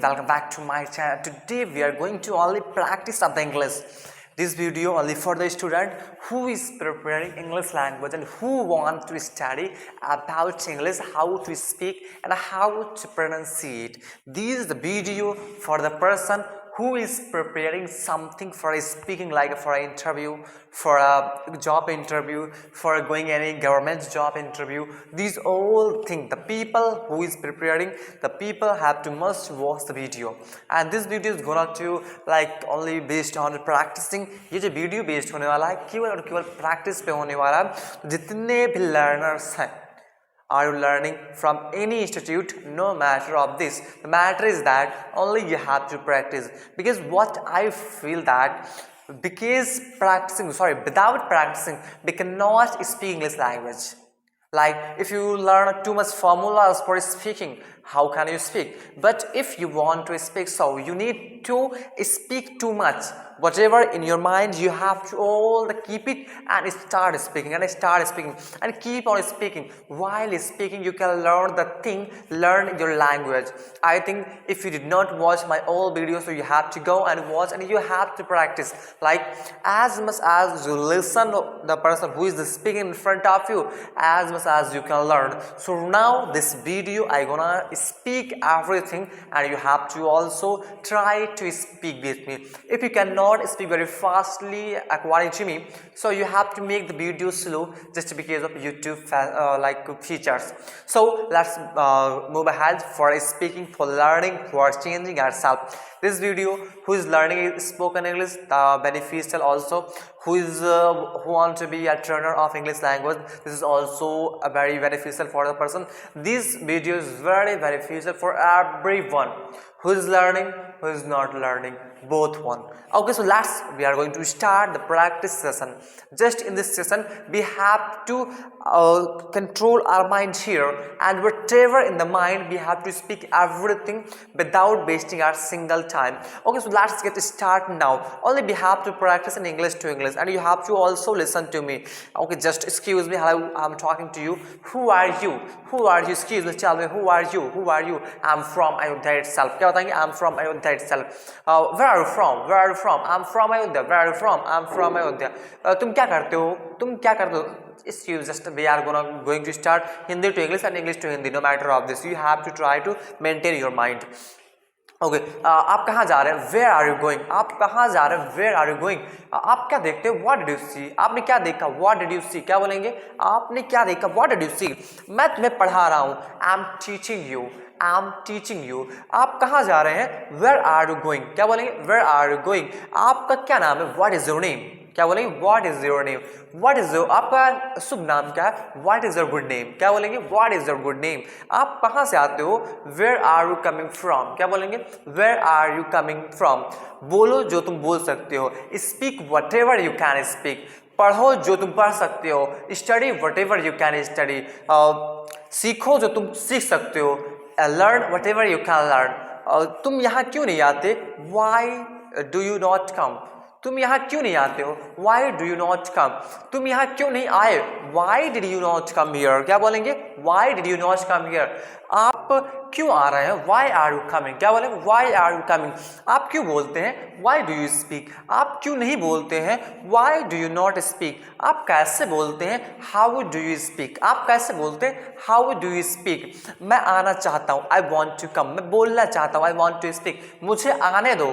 welcome back to my channel. Today we are going to only practice of the English. This video only for the student who is preparing English language and who want to study about English, how to speak and how to pronounce it. This is the video for the person who is preparing something for a speaking, like for an interview, for a job interview, for going any government job interview. These all things, the people who is preparing, the people have to must watch the video. And this video is gonna to like only based on practicing. ये जो video based होने वाला है केवल और केवल practice पे होने वाला है. जितने भी लर्नर्स हैं, are you learning from any institute, no matter of this, the matter is that only you have to practice. Because what I feel that without practicing we cannot speak English language. Like if you learn too much formulas for speaking, how can you speak? But if you want to speak, so you need to speak too much. Whatever in your mind, you have to all keep it and start speaking and keep on speaking. While speaking, you can learn the thing, learn your language. I think if you did not watch my old videos, so you have to go and watch and you have to practice. Like as much as you listen the person who is speaking in front of you, as much as you can learn. So now this video I gonna speak everything and you have to also try to speak with me. If you cannot speak very fastly according to me, so you have to make the video slow just because of YouTube features. So let's move ahead for speaking, for learning, for changing ourselves. This video who is learning spoken English beneficial, also who want to be a trainer of English language, this is also a very beneficial for the person. This video is very beneficial for everyone who is learning, who is not learning, both one. Okay, so we are going to start the practice session. Just in this session we have to control our mind here, and whatever in the mind we have to speak everything without wasting our single time. Okay, so let's get started now. Only we have to practice in English to English and you have to also listen to me. Okay, just excuse me, hello, I'm talking to you. Who are you? Excuse me, tell me, who are you? I'm from Ayodhya itself. क्या बताएंगे? I'm from Ayodhya itself. Where are you from? I'm from Ayodhya. Where are you from? I'm from Ayodhya. तुम क्या करते हो? Excuse, just we are going to start Hindi to English and English to Hindi. No matter of this, you have to try to maintain your mind. Okay आप कहाँ जा रहे हैं? Where are you going? आप कहाँ जा रहे हैं? Where are you going? आप क्या देखते हो? What did you see? आपने क्या देखा? What did you see? क्या बोलेंगे? आपने क्या देखा? What did you see? मैं तुम्हें पढ़ा रहा हूँ. I am teaching you. आप कहाँ जा रहे हैं? Where are you going? क्या बोलेंगे? Where are you going? आपका क्या नाम है? What is your name? क्या बोलेंगे? What is your name? What is your, आपका शुभ नाम क्या है? What is your good name? क्या बोलेंगे? What is your good name? आप कहाँ से आते हो? Where are you coming from? क्या बोलेंगे? Where are you coming from? बोलो जो तुम बोल सकते हो. Speak whatever you can speak. पढ़ो जो तुम पढ़ सकते हो. Study whatever you can study. सीखो जो तुम सीख सकते हो. Learn whatever you can learn. तुम यहाँ क्यों नहीं आते? Why do you not come? तुम यहाँ क्यों नहीं आते हो? Why do you not come? तुम यहाँ क्यों नहीं आए? Why did you not come here? क्या बोलेंगे? Why did you not come here? आप क्यों आ रहे हैं? Why are you coming? क्या बोलेंगे? Why are you coming? आप क्यों बोलते हैं? Why do you speak? आप क्यों नहीं बोलते हैं? Why do you not speak? आप कैसे बोलते हैं? How do you speak? आप कैसे बोलते हैं? How do you speak? मैं आना चाहता हूँ. I want to come. मैं बोलना चाहता हूँ. I want to speak. मुझे आने दो.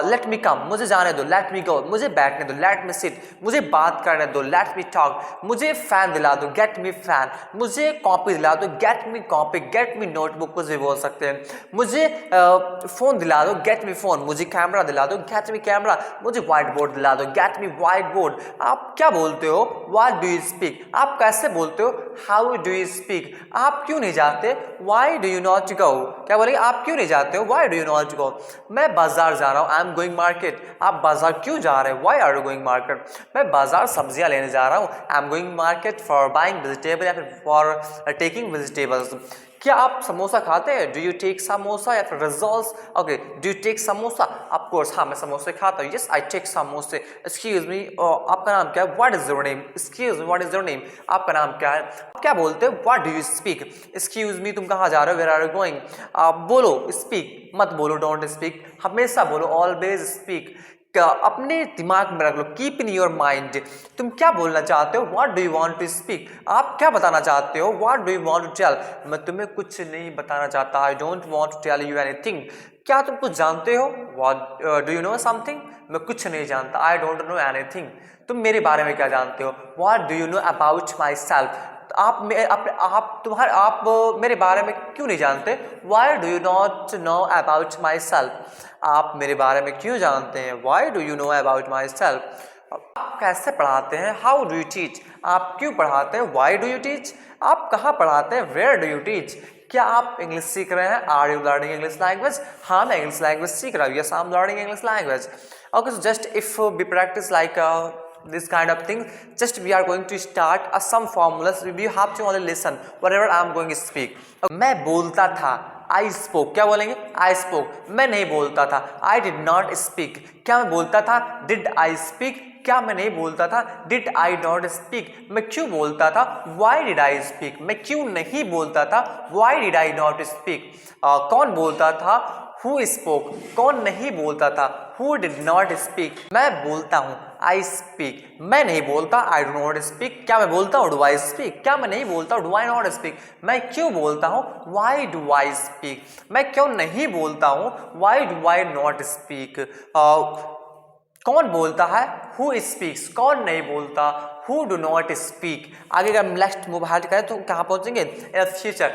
Let me come. मुझे जाने दो. Let me go. मुझे बैठने दो. Let me sit. मुझे बात करने दो. Let me talk. मुझे फैन दिला दो. Get me fan. मुझे कॉपी दिला दो. Get me copy. Get me notebook. कुछ भी बोल सकते हैं. मुझे फोन दिला दो. Get me phone. मुझे कैमरा दिला दो. Get me camera. मुझे व्हाइट बोर्ड दिला दो. Get me white board. आप क्या बोलते हो? What do you speak? आप कैसे बोलते हो? How do you speak? आप क्यों नहीं जाते? Why do you not go? क्या बोलेंगे? आप क्यों नहीं जाते हो? Why do you not go? मैं बाजार जा रहा हूँ. I am going market. आप बाजार क्यों जा रहे हैं? Why are you going market? मैं बाजार सब्जियां लेने जा रहा हूँ. I am going market for buying vegetable या फिर for taking vegetables. क्या आप समोसा खाते हैं? डू यू टेक समोसा या फिर results? Okay, do you take samosa? Of course, हाँ मैं समोसे खाता हूँ। यस आई टेक समोसे। एक्सक्यूज मी, आपका नाम क्या है? What is your name? Excuse me, what is your name? आपका नाम क्या है? आप क्या बोलते हो? What do you speak? Excuse me, तुम कहाँ जा रहे हो? Where are you going? आप बोलो, स्पीक मत बोलो, डोंट स्पीक। हमेशा बोलो, ऑलवेज स्पीक। अपने दिमाग में रख लो, कीप इन योर माइंड। तुम क्या बोलना चाहते हो? What do you want to speak? आप क्या बताना चाहते हो? What do you want to tell? मैं तुम्हें कुछ नहीं बताना चाहता। I don't want to tell you anything. क्या तुम कुछ जानते हो? What do you know something? मैं कुछ नहीं जानता। I don't know anything. तुम मेरे बारे में क्या जानते हो? What do you know about myself? आप मेरे बारे में क्यों नहीं जानते? Why do you not know about myself? आप मेरे बारे में क्यों जानते हैं? Why do you know about myself? आप कैसे पढ़ाते हैं? How do you teach? आप क्यों पढ़ाते हैं? Why do you teach? आप कहाँ पढ़ाते हैं? Where do you teach? क्या आप इंग्लिश सीख रहे हैं? Are you learning English language? हाँ मैं इंग्लिश लैंग्वेज सीख रहा हूँ। Yes I am learning English language. Okay, so just if we practice like this kind of thing, just we are going to start some formulas. You have to only listen whatever I am going to speak. मैं बोलता था, I spoke. क्या बोलेंगे? I spoke. मैं नहीं बोलता था, I did not speak. क्या मैं बोलता था? Did I speak? क्या मैं नहीं बोलता था? Did I not speak? मैं क्यों बोलता था? Why did I speak? मैं क्यों नहीं बोलता था? Why did I not speak? कौन बोलता था? Who spoke? कौन नहीं बोलता था? Who did not speak? मैं बोलता हूँ, I speak. मैं नहीं बोलता, I do not speak. क्या मैं बोलता हूँ? Do I speak? क्या मैं नहीं बोलता? Do I not speak? मैं क्यों बोलता हूँ? Why do I speak? मैं क्यों नहीं बोलता हूँ? Why do I not speak? कौन बोलता है? Who speaks? कौन नहीं बोलता? Who do not speak? आगे अगर हम नेक्स्ट मूव हार्ट करें तो कहाँ पहुँचेंगे? In future,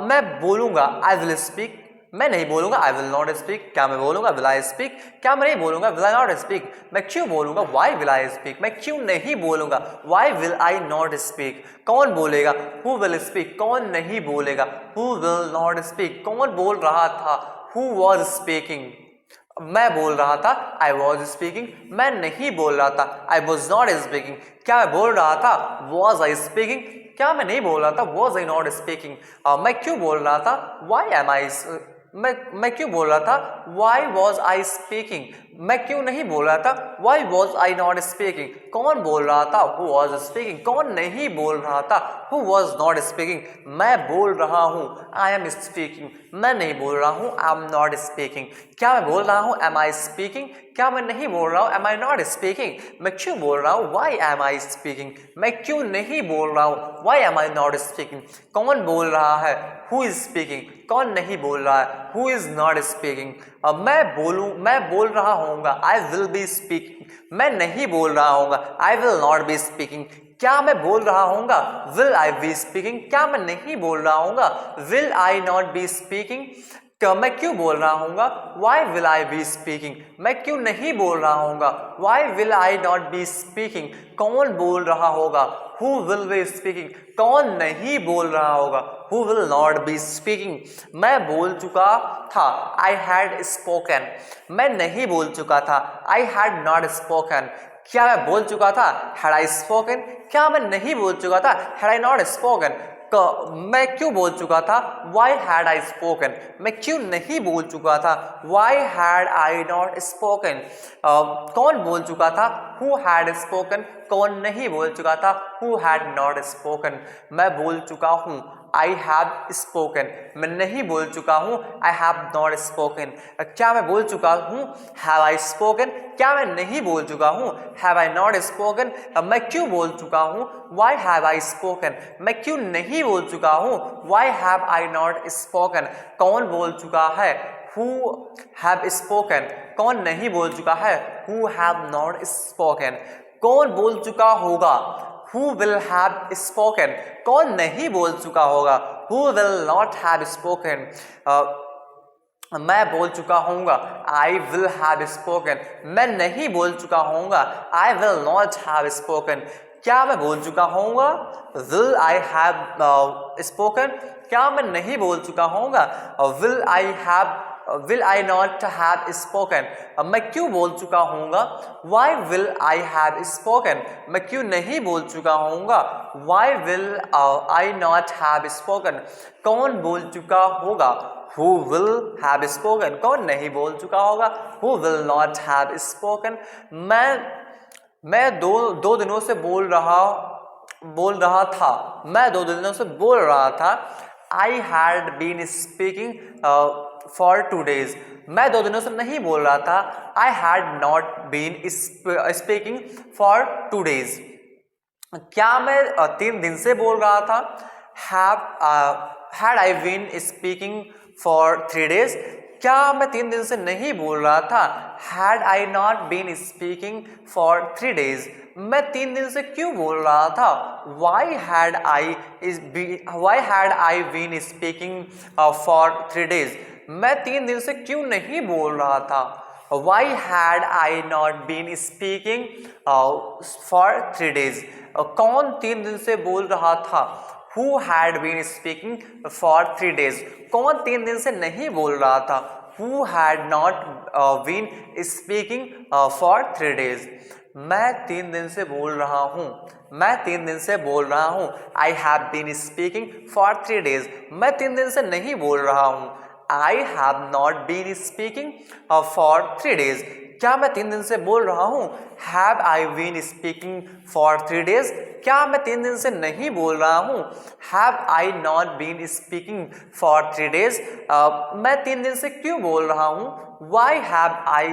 मैं बोलूँगा, I will speak. मैं नहीं बोलूँगा, I will not speak. क्या मैं बोलूँगा? Will I speak? क्या मैं नहीं बोलूँगा? Will I not speak? मैं क्यों बोलूँगा? Why will I speak? मैं क्यों नहीं बोलूँगा? Why will I not speak? कौन बोलेगा? Who will speak? कौन नहीं बोलेगा? Who will not speak? कौन बोल रहा था? Who was speaking? मैं बोल रहा था, I was speaking. मैं नहीं बोल रहा था, I was not speaking. क्या मैं बोल रहा था? Was I speaking? क्या मैं नहीं बोल रहा था? Was I not speaking? मैं क्यों बोल रहा था? Why am I? मैं क्यों बोल रहा था? Why was I speaking? मैं क्यों नहीं बोल रहा था? Why was I not speaking? कौन बोल रहा था? Who was speaking? कौन नहीं बोल रहा था? Who was not speaking? मैं बोल रहा हूँ, I am speaking. मैं नहीं बोल रहा हूँ, I am not speaking. क्या मैं बोल रहा हूँ? Am I speaking? क्या मैं नहीं बोल रहा हूँ? Am I not speaking? मैं क्यों बोल रहा हूँ? Why am I speaking? मैं क्यों नहीं बोल रहा हूँ? Why am I not speaking? कौन बोल रहा है? Who is speaking? कौन नहीं बोल रहा है? Who is not speaking? मैं बोल रहा होऊंगा, I will be speaking. मैं नहीं बोल रहा होऊंगा, I will not be speaking. क्या मैं बोल रहा होऊंगा? Will I be speaking? क्या मैं नहीं बोल रहा होऊंगा? Will I not be speaking? मैं क्यों बोल रहा होऊंगा? Why will I be speaking? मैं क्यों नहीं बोल रहा होऊंगा? Why will I not be speaking? कौन बोल रहा होगा? Who will be speaking? कौन नहीं बोल रहा होगा? Who will not be speaking? मैं बोल चुका था, I had spoken. मैं नहीं बोल चुका था, I had not spoken. क्या मैं बोल चुका था? Had I spoken? क्या मैं नहीं बोल चुका था? Had I not spoken? मैं क्यों बोल चुका था? Why had I spoken? मैं क्यों नहीं बोल चुका था? Why had I not spoken? कौन बोल चुका था? Who had spoken? कौन नहीं बोल चुका था? Who had not spoken? मैं बोल चुका हूँ, I have spoken. मैं नहीं बोल चुका हूँ, I have not spoken. क्या मैं बोल चुका हूँ? Have I spoken? क्या मैं नहीं बोल चुका हूँ? Have I not spoken? मैं क्यों बोल चुका हूँ? Why have I spoken? मैं क्यों नहीं बोल चुका हूँ? Why have I not spoken? कौन बोल चुका है? Who have spoken? कौन नहीं बोल चुका है? Who have not spoken? कौन बोल चुका होगा? Who will have spoken? कौन नहीं बोल चुका होगा? Who will not have spoken? मैं बोल चुका होऊंगा, I will have spoken. मैं नहीं बोल चुका होऊंगा, I will not have spoken. क्या मैं बोल चुका होऊंगा? Will I have spoken? क्या मैं नहीं बोल चुका होऊंगा? Will I have will I not have spoken, मैं क्यों बोल चुका हूँगा, why will I have spoken, मैं क्यों नहीं बोल चुका हूँगा, why will I not have spoken, कौन बोल चुका होगा, who will have spoken, कौन नहीं बोल चुका होगा, who will not have spoken, मैं दो दिनों से बोल रहा था, मैं 2 दिनों से बोल रहा था, I had been speaking for 2 days, मैं 2 दिनों से नहीं बोल रहा था, I had not been speaking for 2 days, क्या मैं 3 दिन से बोल रहा था, had I been speaking for 3 days, क्या मैं 3 दिन से नहीं बोल रहा था, had I not been speaking for 3 days, मैं 3 दिन से क्यों बोल रहा था, why had I been speaking for 3 days, मैं 3 दिन से क्यों नहीं बोल रहा था, why had I not been speaking for 3 days, कौन 3 दिन से बोल रहा था, who had been speaking for 3 days, कौन 3 दिन से नहीं बोल रहा था, who had not been speaking for 3 days, मैं 3 दिन से बोल रहा हूँ, मैं 3 दिन से बोल रहा हूँ, I have been speaking for 3 days, मैं 3 दिन से नहीं बोल रहा हूँ, I have not been speaking for 3 days, क्या मैं 3 दिन से बोल रहा हूँ, have I been speaking for 3 days, क्या मैं 3 दिन से नहीं बोल रहा हूँ, have I not been speaking for 3 days, मैं 3 दिन से क्यों बोल रहा हूँ, why have I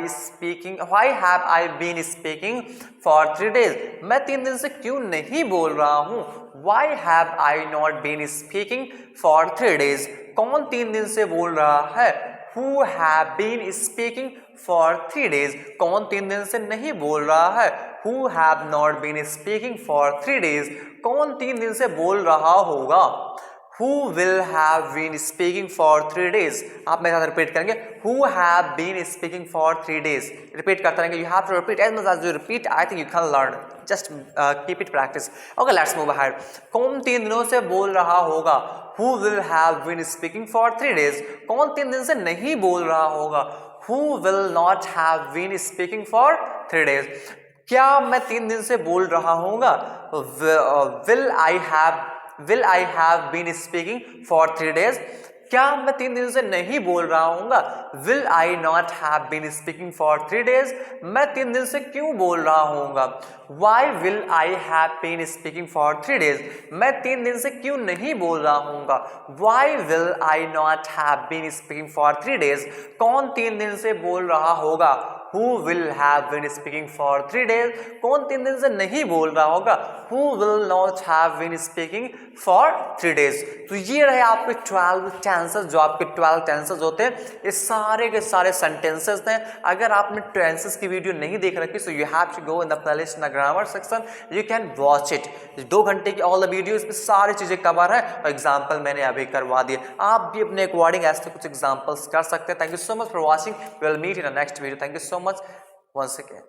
been speaking for 3 days, मैं 3 दिन से क्यों नहीं बोल रहा हूँ, why have I not been speaking for 3 days, कौन 3 दिन से बोल रहा है, who have been speaking for 3 days, कौन 3 दिन से नहीं बोल रहा है, who have not been speaking for 3 days, कौन 3 दिन से बोल रहा होगा, who will have been speaking for 3 days, आप मेरे साथ रिपीट करेंगे, who have been speaking for 3 days, repeat करते रहेंगे, you have to repeat as much as you repeat, I think you can learn, just keep it practice. Okay, let's move ahead. कौन 3 दिनों से बोल रहा होगा, who will have been speaking for 3 days, कौन 3 दिन से नहीं बोल रहा होगा, who will not have been speaking for 3 days, क्या मैं 3 दिन से बोल रहा हूँगा, will I have been speaking for 3 days, क्या मैं 3 दिन से नहीं बोल रहा हूँगा, will I not have been speaking for 3 days, मैं 3 दिन से क्यों बोल रहा हूँगा, why will I have been speaking for 3 days, मैं 3 दिन से क्यों नहीं बोल रहा हूँगा, why will I not have been speaking for 3 days, कौन 3 दिन से बोल रहा होगा, who will have been speaking for 3 days, कौन 3 दिन से नहीं बोल रहा होगा, who will not have been speaking for 3 days. तो ये रहे आपके 12 टेंसेस, जो आपके 12 टेंसेस होते हैं, ये सारे के सारे सेंटेंसेस हैं. अगर आपने टेंसेस की वीडियो नहीं देख रखी, so you have to go in the playlist in the grammar section, you can watch it. 2 घंटे की ऑल द वीडियोस में सारी चीजें कवर है, और एग्जाम्पल मैंने अभी करवा दिए. आप भी अपने अकॉर्डिंग ऐसे कुछ एग्जाम्पल्स कर सकते हैं. Thank you so much for watching, we will meet in the next video. Thank you so much once again.